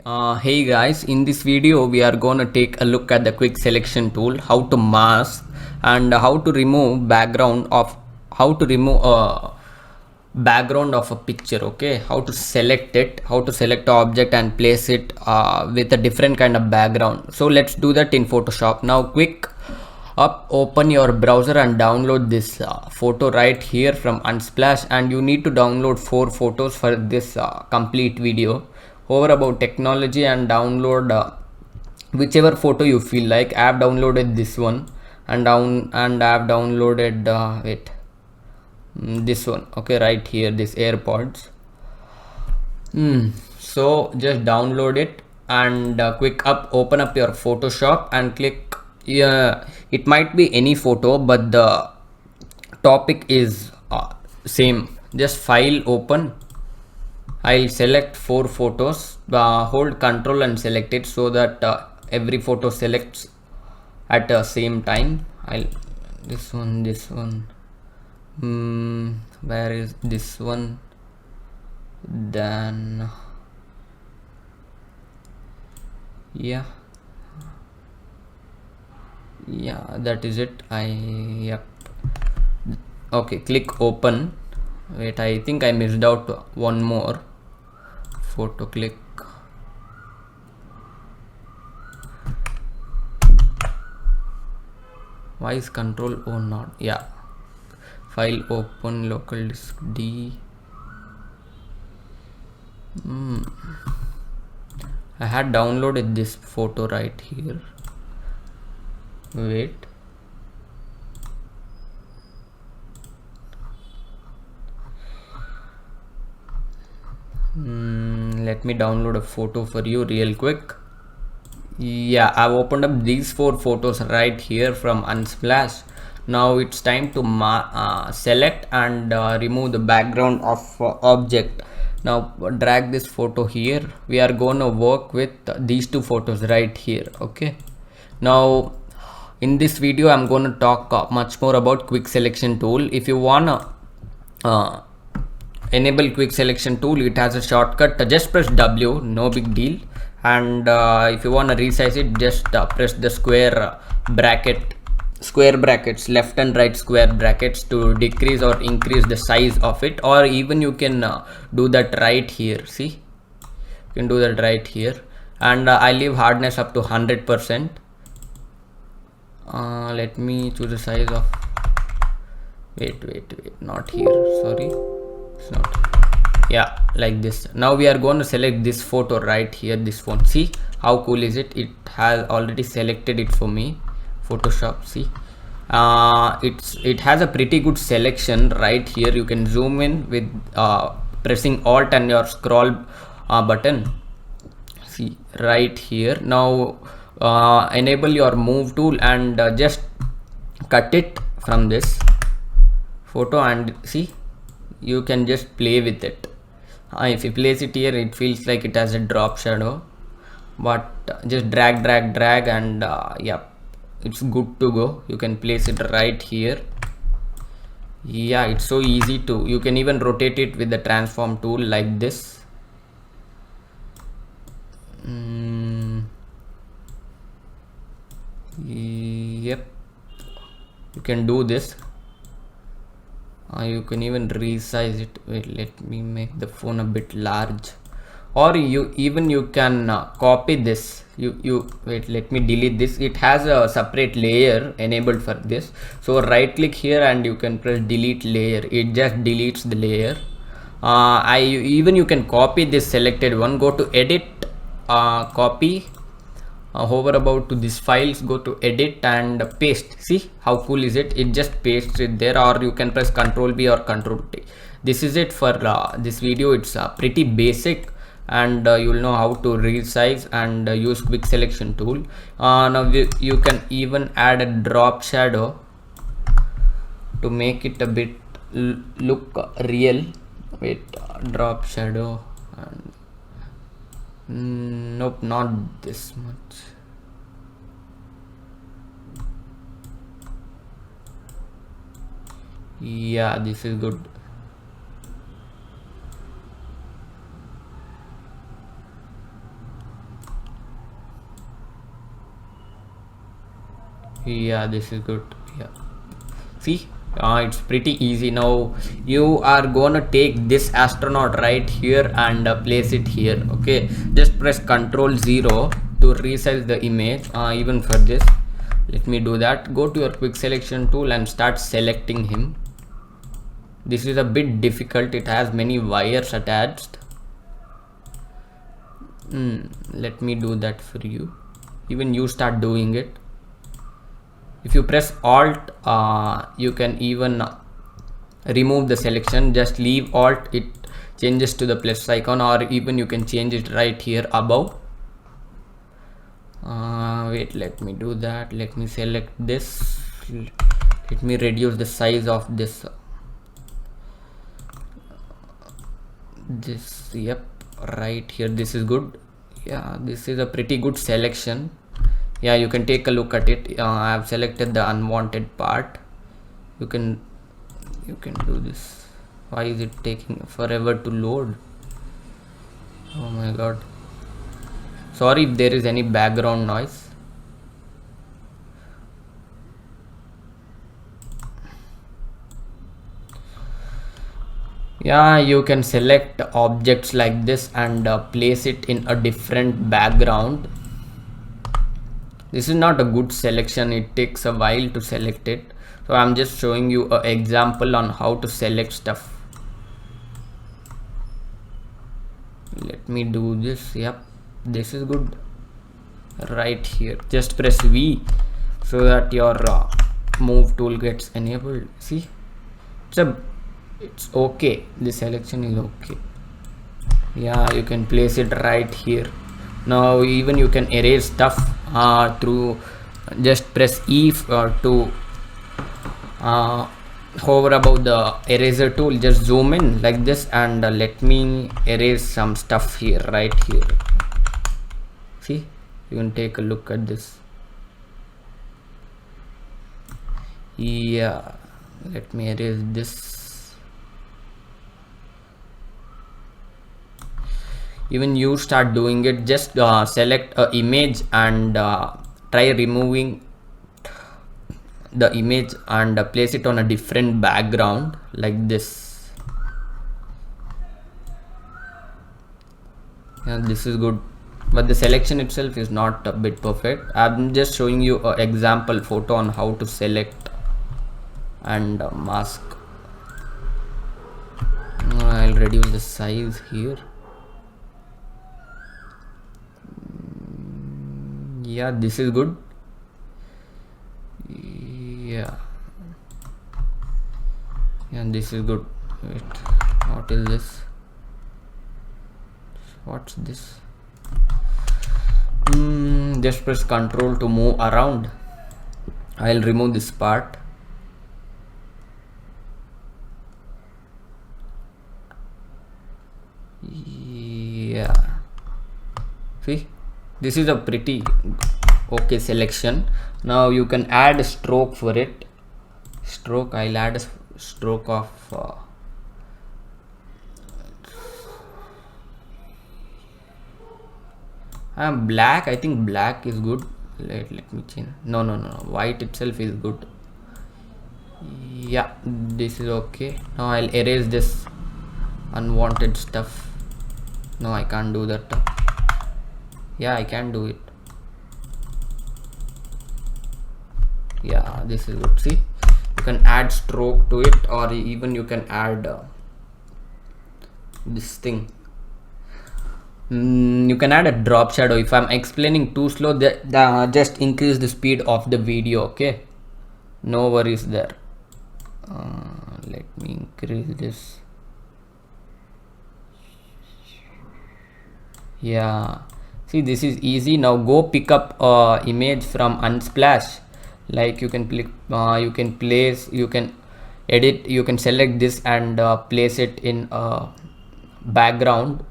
Hey guys, in this video we are going to take a look at the quick selection tool, how to mask and how to remove background of a picture. Okay, how to select it, how to select an object and place it with a different kind of background. So let's do that in Photoshop. Now open your browser and download this photo right here from Unsplash, and you need to download 4 photos for this complete video. Hover about technology and download whichever photo you feel like. I have downloaded this one, and I have downloaded this one. Okay, right here, this AirPods. So just download it and open up your Photoshop and click. Yeah, it might be any photo, but the topic is same. Just file, open. I'll select 4 photos. Hold Control and select it so that every photo selects at the same time. This one. Where is this one? Then yeah, that is it. Yep. Okay, click open. Wait, I think I missed out one more photo. Click. Why is Control O not? Yeah, file, open, local disk D. I had downloaded this photo right here. Wait. Let me download a photo for you real quick. Yeah, I've opened up these 4 photos right here from Unsplash. Now it's time to select and remove the background of object. Now drag this photo here. We are going to work with these 2 photos right here. Okay, now in this video I'm going to talk much more about quick selection tool. If you wanna enable quick selection tool, it has a shortcut. Just press W, no big deal. And if you want to resize it, just press the square brackets, left and right square brackets, to decrease or increase the size of it. Or even you can do that right here. See, you can do that right here. And I leave hardness up to 100%. Let me choose the size of, wait, not here, sorry, it's not. Yeah, like this. Now we are going to select this photo right here, this one. See how cool is it? It has already selected it for me. Photoshop, see, it has a pretty good selection right here. You can zoom in with pressing Alt and your scroll button. See right here. Now enable your move tool and just cut it from this photo, and see, you can just play with it. If you place it here, it feels like it has a drop shadow, but just drag and yep, it's good to go. You can place it right here. Yeah, it's so easy to, you can even rotate it with the transform tool like this. Yep, you can do this. You can even resize it. Wait, let me make the phone a bit large. Or you can copy this. Wait, let me delete this. It has a separate layer enabled for this. So right click here and you can press delete layer. It just deletes the layer. You can copy this selected one. Go to edit, copy. Hover about to this files, go to edit and paste. See how cool is it? It just pastes it there. Or you can press Ctrl B or Ctrl T. This is it for this video. It's pretty basic, and you'll know how to resize and use quick selection tool. Now you can even add a drop shadow to make it a bit look real. Wait, drop shadow, and nope, not this much. Yeah, this is good. Yeah, this is good. Yeah, see, it's pretty easy. Now you are gonna take this astronaut right here and place it here. Okay, just press Ctrl 0 to resize the image. Even for this, let me do that. Go to your quick selection tool and start selecting him. This is a bit difficult, it has many wires attached. Let me do that for you. Even you start doing it. If you press Alt, you can even remove the selection. Just leave Alt, it changes to the plus icon, or even you can change it right here above. Wait, let me do that. Let me select this. Let me reduce the size of this. Yep, right here. This is good. Yeah, this is a pretty good selection. Yeah, you can take a look at it. I have selected the unwanted part. You can do this. Why is it taking forever to load? Oh my god, sorry if there is any background noise. Yeah, you can select objects like this and place it in a different background. This is not a good selection, it takes a while to select it, so I'm just showing you an example on how to select stuff. Let me do this. Yep, this is good. Right here, just press V so that your move tool gets enabled. See, it's okay, the selection is okay. Yeah, you can place it right here. Now even you can erase stuff through just press E to hover above the eraser tool, just zoom in like this, and let me erase some stuff here, right here. See, you can take a look at this. Yeah, let me erase this. Even you start doing it. Just select a image and try removing the image and place it on a different background like this. Yeah, this is good, but the selection itself is not a bit perfect. I'm just showing you an example photo on how to select and mask. I'll reduce the size here. Yeah, this is good. Yeah, this is good. Wait, what is this? What's this? Just press Ctrl to move around. I'll remove this part. Yeah, see, this is a pretty okay selection. Now you can add a stroke for it. Stroke, I'll add a stroke of black. I think black is good. Let me change. No, white itself is good. Yeah, this is okay. Now I'll erase this unwanted stuff. No, I can't do that. Yeah, I can do it. Yeah, this is good. See, you can add stroke to it, or even you can add this thing. You can add a drop shadow. If I'm explaining too slow, just increase the speed of the video. Okay, no worries there. Let me increase this. Yeah, see, this is easy. Now go pick up image from Unsplash. Like you can edit, you can select this and place it in a background,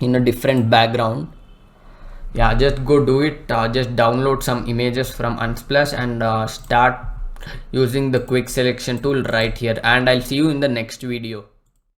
in a different background. Yeah, just go do it. Just download some images from Unsplash and start using the quick selection tool right here, and I'll see you in the next video.